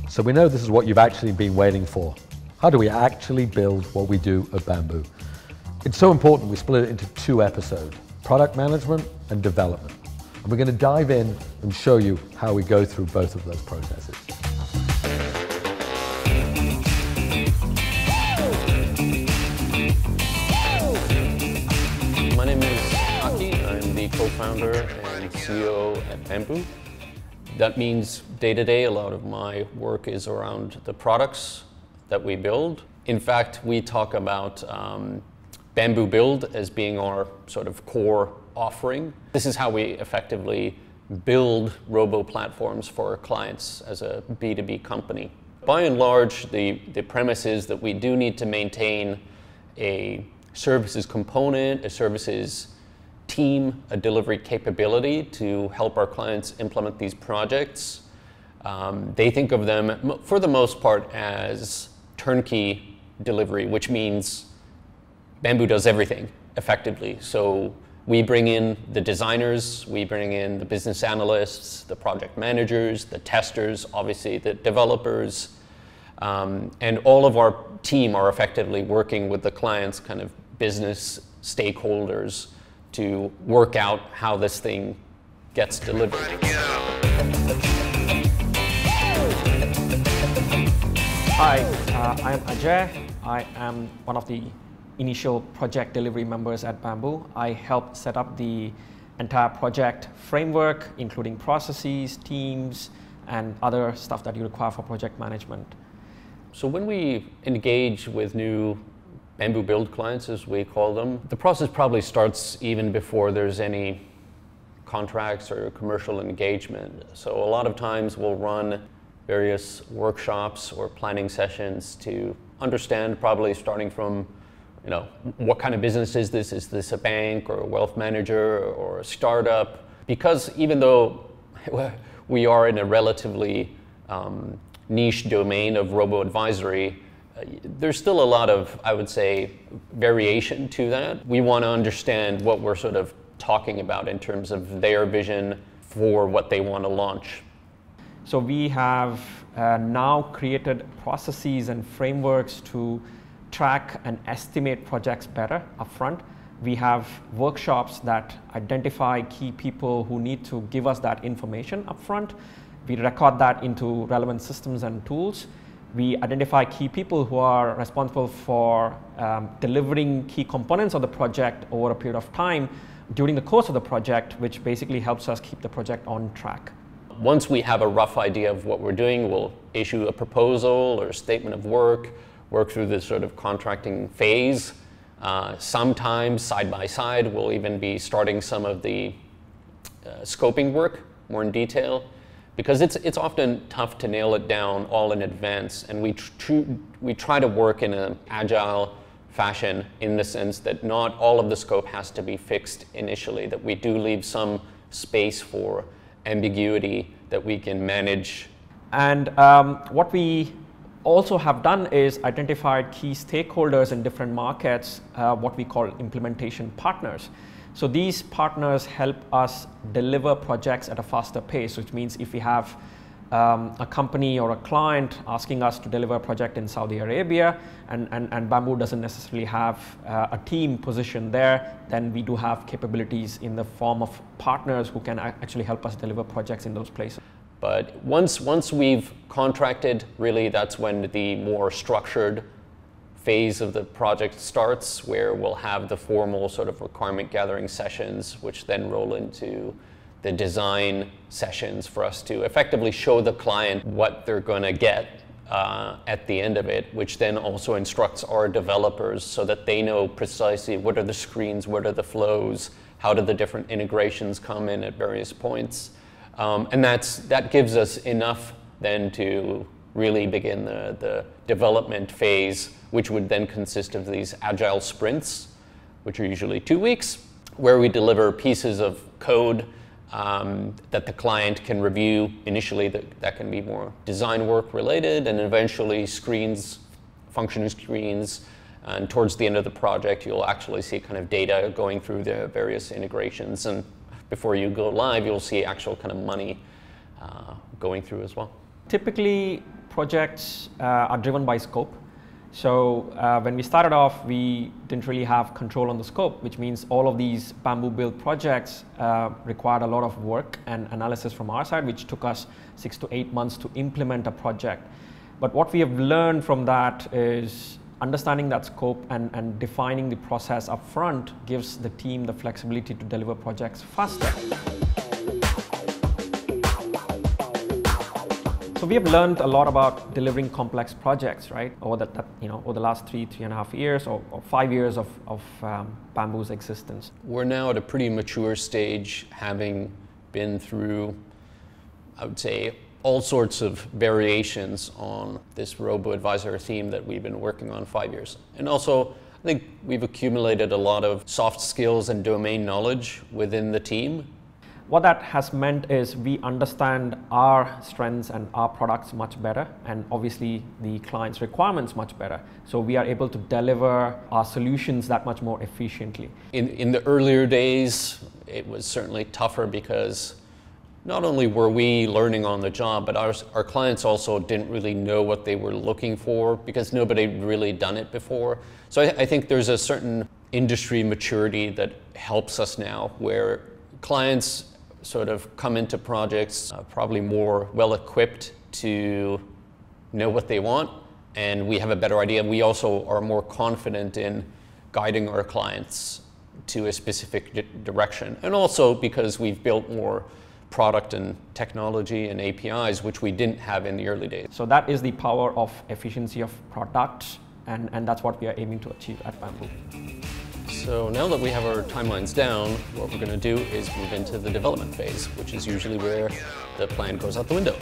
So we know this is what you've actually been waiting for. How do we actually build what we do at Bamboo? It's so important we split it into 2 episodes, product management and development. And we're going to dive in and show you how we go through both of those processes. My name is Aki. I'm the co-founder and CEO at Bamboo. That means day-to-day, a lot of my work is around the products that we build. In fact, we talk about Bamboo Build as being our sort of core offering. This is how we effectively build Robo platforms for our clients as a B2B company. By and large, the premise is that we do need to maintain a services component, a services team, a delivery capability to help our clients implement these projects. They think of them, for the most part, as turnkey delivery, which means Bamboo does everything effectively. So we bring in the designers, we bring in the business analysts, the project managers, the testers, obviously the developers, and all of our team are effectively working with the client's kind of business stakeholders to work out how this thing gets delivered. Hi, I'm Ajay. I am one of the initial project delivery members at Bamboo. I helped set up the entire project framework, including processes, teams, and other stuff that you require for project management. So when we engage with new Bamboo Build clients, as we call them, the process probably starts even before there's any contracts or commercial engagement. So a lot of times we'll run various workshops or planning sessions to understand, probably starting from, you know, what kind of business is this? Is this a bank or a wealth manager or a startup? Because even though we are in a relatively niche domain of robo-advisory, there's still a lot of, I would say, variation to that. We want to understand what we're sort of talking about in terms of their vision for what they want to launch. So we have now created processes and frameworks to track and estimate projects better upfront. We have workshops that identify key people who need to give us that information upfront. We record that into relevant systems and tools. We identify key people who are responsible for delivering key components of the project over a period of time during the course of the project, which basically helps us keep the project on track. Once we have a rough idea of what we're doing, we'll issue a proposal or a statement of work through this sort of contracting phase. Sometimes side by side, we'll even be starting some of the scoping work more in detail, because it's often tough to nail it down all in advance, and we try to work in an agile fashion in the sense that not all of the scope has to be fixed initially, that we do leave some space for ambiguity that we can manage. And what we also have done is identified key stakeholders in different markets, what we call implementation partners. So these partners help us deliver projects at a faster pace, which means if we have a company or a client asking us to deliver a project in Saudi Arabia, and Bamboo doesn't necessarily have a team positioned there, then we do have capabilities in the form of partners who can actually help us deliver projects in those places. But once we've contracted, really that's when the more structured phase of the project starts, where we'll have the formal sort of requirement gathering sessions, which then roll into the design sessions for us to effectively show the client what they're going to get at the end of it, which then also instructs our developers so that they know precisely what are the screens, what are the flows, how do the different integrations come in at various points. And that gives us enough then to really begin the development phase, which would then consist of these agile sprints, which are usually 2 weeks, where we deliver pieces of code that the client can review initially. That can be more design work related, and eventually screens functioning screens, and towards the end of the project, you'll actually see kind of data going through the various integrations, and before you go live, you'll see actual kind of money going through as well. Typically, projects are driven by scope. So when we started off, we didn't really have control on the scope, which means all of these Bamboo build projects required a lot of work and analysis from our side, which took us 6 to 8 months to implement a project. But what we have learned from that is understanding that scope and defining the process up front gives the team the flexibility to deliver projects faster. So we have learned a lot about delivering complex projects, right? Over the last 3.5 years or 5 years of Bamboo's existence. We're now at a pretty mature stage, having been through, I would say, all sorts of variations on this robo-advisor theme that we've been working on 5 years. And also, I think we've accumulated a lot of soft skills and domain knowledge within the team. What that has meant is we understand our strengths and our products much better, and obviously the client's requirements much better. So we are able to deliver our solutions that much more efficiently. In the earlier days, it was certainly tougher because not only were we learning on the job, but our clients also didn't really know what they were looking for because nobody had really done it before. So I think there's a certain industry maturity that helps us now, where clients sort of come into projects probably more well-equipped to know what they want, and we have a better idea. We also are more confident in guiding our clients to a specific direction, and also because we've built more product and technology and APIs, which we didn't have in the early days. So that is the power of efficiency of product, and that's what we are aiming to achieve at Bamboo. So now that we have our timelines down, what we're going to do is move into the development phase, which is usually where the plan goes out the window.